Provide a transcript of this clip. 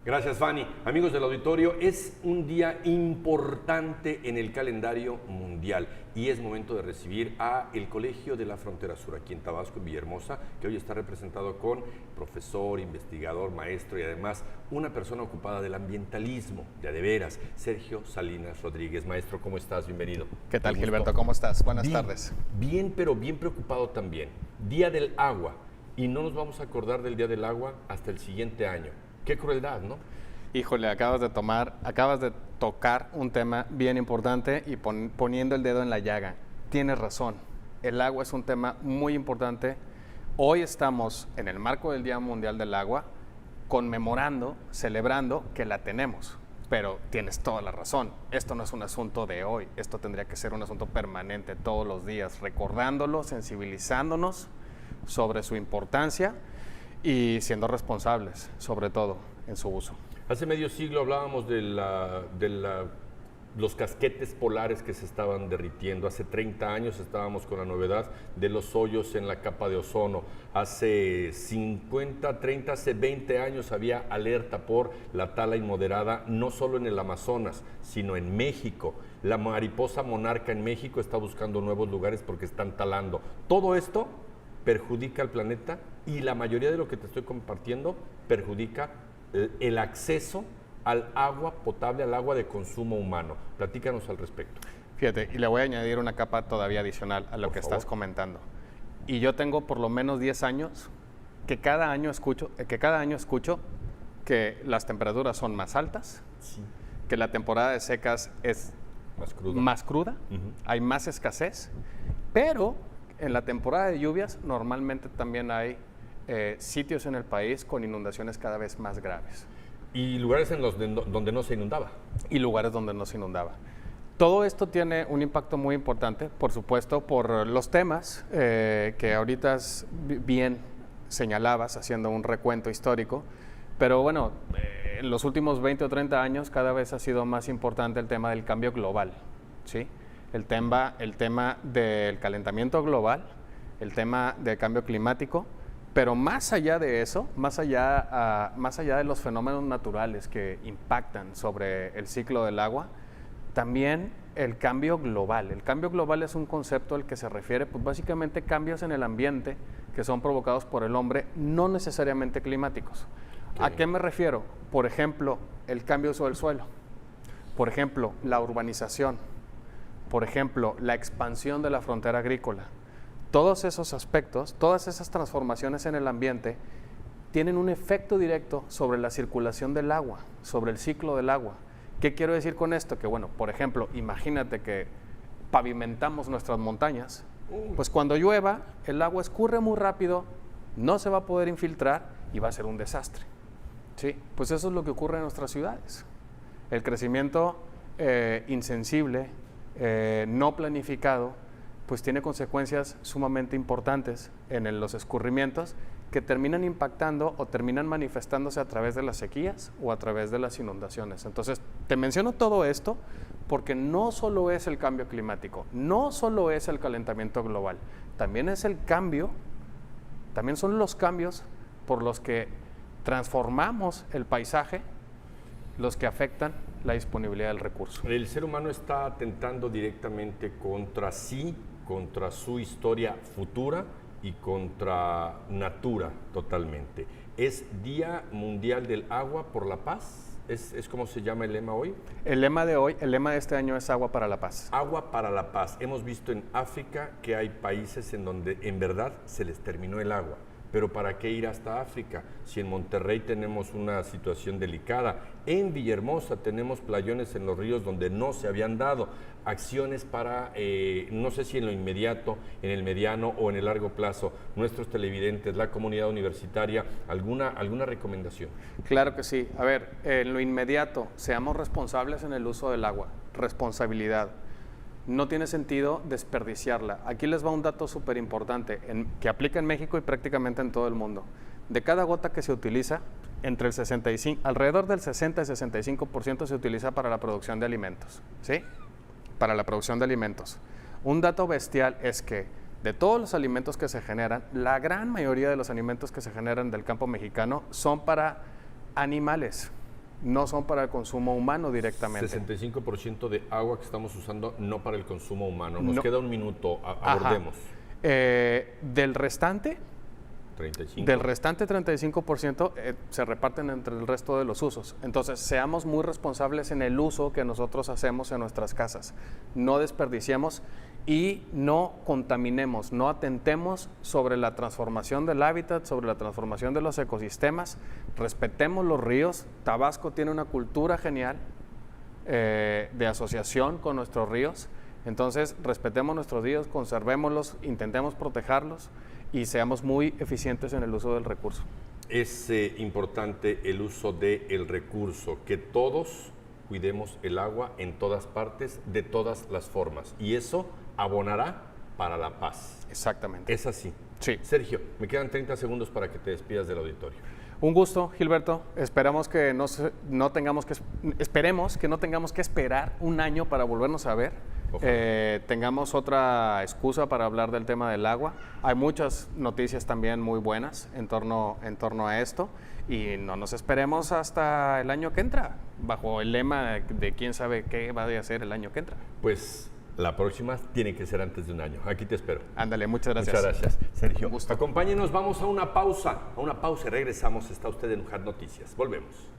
Gracias, Fanny. Amigos del auditorio, es un día importante en el calendario mundial y es momento de recibir a el Colegio de la Frontera Sur aquí en Tabasco, en Villahermosa, que hoy está representado con profesor, investigador, maestro y además una persona ocupada del ambientalismo, de veras, Sergio Salinas Rodríguez. Maestro, ¿cómo estás? Bienvenido. ¿Qué tal, Gilberto? ¿Cómo estás? Buenas tardes. Bien, pero bien preocupado también. Día del Agua y no nos vamos a acordar del Día del Agua hasta el siguiente año. Qué crueldad, ¿no? Híjole, acabas de tocar un tema bien importante y poniendo el dedo en la llaga. Tienes razón, el agua es un tema muy importante. Hoy estamos en el marco del Día Mundial del Agua, conmemorando, celebrando que la tenemos. Pero tienes toda la razón, esto no es un asunto de hoy, esto tendría que ser un asunto permanente todos los días, recordándolo, sensibilizándonos sobre su importancia y siendo responsables, sobre todo, en su uso. Hace medio siglo hablábamos de los casquetes polares que se estaban derritiendo. Hace 30 años estábamos con la novedad de los hoyos en la capa de ozono. Hace 50, 30, hace 20 años había alerta por la tala inmoderada, no solo en el Amazonas, sino en México. La mariposa monarca en México está buscando nuevos lugares porque están talando. Todo esto perjudica al planeta y la mayoría de lo que te estoy compartiendo perjudica el acceso al agua potable, al agua de consumo humano. Platícanos al respecto. Fíjate, y le voy a añadir una capa todavía adicional a lo que estás comentando. Y yo tengo por lo menos 10 años que cada año escucho que las temperaturas son más altas, Sí. que la temporada de secas es más cruda, hay más escasez, pero en la temporada de lluvias normalmente también hay sitios en el país con inundaciones cada vez más graves. Y lugares en los donde no se inundaba. Y lugares donde no se inundaba. Todo esto tiene un impacto muy importante, por supuesto, por los temas que ahorita bien señalabas, haciendo un recuento histórico, pero bueno, en los últimos 20 o 30 años cada vez ha sido más importante el tema del cambio global, ¿sí? El tema del calentamiento global, el tema del cambio climático, pero más allá de eso, más allá de los fenómenos naturales que impactan sobre el ciclo del agua, también el cambio global. El cambio global es un concepto al que se refiere, pues básicamente cambios en el ambiente que son provocados por el hombre, no necesariamente climáticos. Okay. ¿A qué me refiero? Por ejemplo, el cambio de uso del suelo. Por ejemplo, la urbanización. Por ejemplo, la expansión de la frontera agrícola. Todos esos aspectos, todas esas transformaciones en el ambiente tienen un efecto directo sobre la circulación del agua, sobre el ciclo del agua. ¿Qué quiero decir con esto? Que bueno, por ejemplo, imagínate que pavimentamos nuestras montañas, pues cuando llueva el agua escurre muy rápido, no se va a poder infiltrar y va a ser un desastre. ¿Sí? Pues eso es lo que ocurre en nuestras ciudades. El crecimiento insensible, no planificado, pues tiene consecuencias sumamente importantes en los escurrimientos que terminan impactando o terminan manifestándose a través de las sequías o a través de las inundaciones. Entonces, te menciono todo esto porque no solo es el cambio climático, no solo es el calentamiento global, también es el cambio, también son los cambios por los que transformamos el paisaje, los que afectan la disponibilidad del recurso. El ser humano está atentando directamente contra sí, contra su historia futura y contra natura totalmente. ¿Es Día Mundial del Agua por la Paz? ¿Es como se llama el lema hoy? El lema de este año es Agua para la Paz. Agua para la Paz. Hemos visto en África que hay países en donde en verdad se les terminó el agua. Pero ¿para qué ir hasta África? Si en Monterrey tenemos una situación delicada, en Villahermosa tenemos playones en los ríos donde no se habían dado. Acciones para, no sé si en lo inmediato, en el mediano o en el largo plazo, nuestros televidentes, la comunidad universitaria, ¿alguna recomendación? Claro que sí. A ver, en lo inmediato, seamos responsables en el uso del agua. Responsabilidad. No tiene sentido desperdiciarla. Aquí les va un dato súper importante que aplica en México y prácticamente en todo el mundo. De cada gota que se utiliza, alrededor del 60 y 65% se utiliza para la producción de alimentos, ¿sí? Para la producción de alimentos. Un dato bestial es que de todos los alimentos que se generan, la gran mayoría de los alimentos que se generan del campo mexicano son para animales. no son para el consumo humano directamente. 65% de agua que estamos usando no para el consumo humano. Nos No. queda un minuto, Ajá. abordemos. Del restante, 35. Del restante 35% se reparten entre el resto de los usos. Entonces, seamos muy responsables en el uso que nosotros hacemos en nuestras casas. No desperdiciemos y no contaminemos, no atentemos sobre la transformación del hábitat, sobre la transformación de los ecosistemas. Respetemos los ríos. Tabasco tiene una cultura genial de asociación con nuestros ríos. Entonces, respetemos nuestros ríos, conservémoslos, intentemos protegerlos y seamos muy eficientes en el uso del recurso. Es importante el uso del recurso, que todos cuidemos el agua en todas partes, de todas las formas. Y eso abonará para la paz. Exactamente. Es así. Sí. Sergio, me quedan 30 segundos para que te despidas del auditorio. Un gusto, Gilberto. Esperemos que esperemos que no tengamos que esperar un año para volvernos a ver. Tengamos otra excusa para hablar del tema del agua. Hay muchas noticias también muy buenas en torno a esto y no nos esperemos hasta el año que entra, bajo el lema de quién sabe qué va a hacer el año que entra. Pues la próxima tiene que ser antes de un año. Aquí te espero. Ándale, muchas gracias. Muchas gracias, Sergio. Un gusto. Acompáñenos, vamos a una pausa y regresamos. Está usted en UJAT Noticias. Volvemos.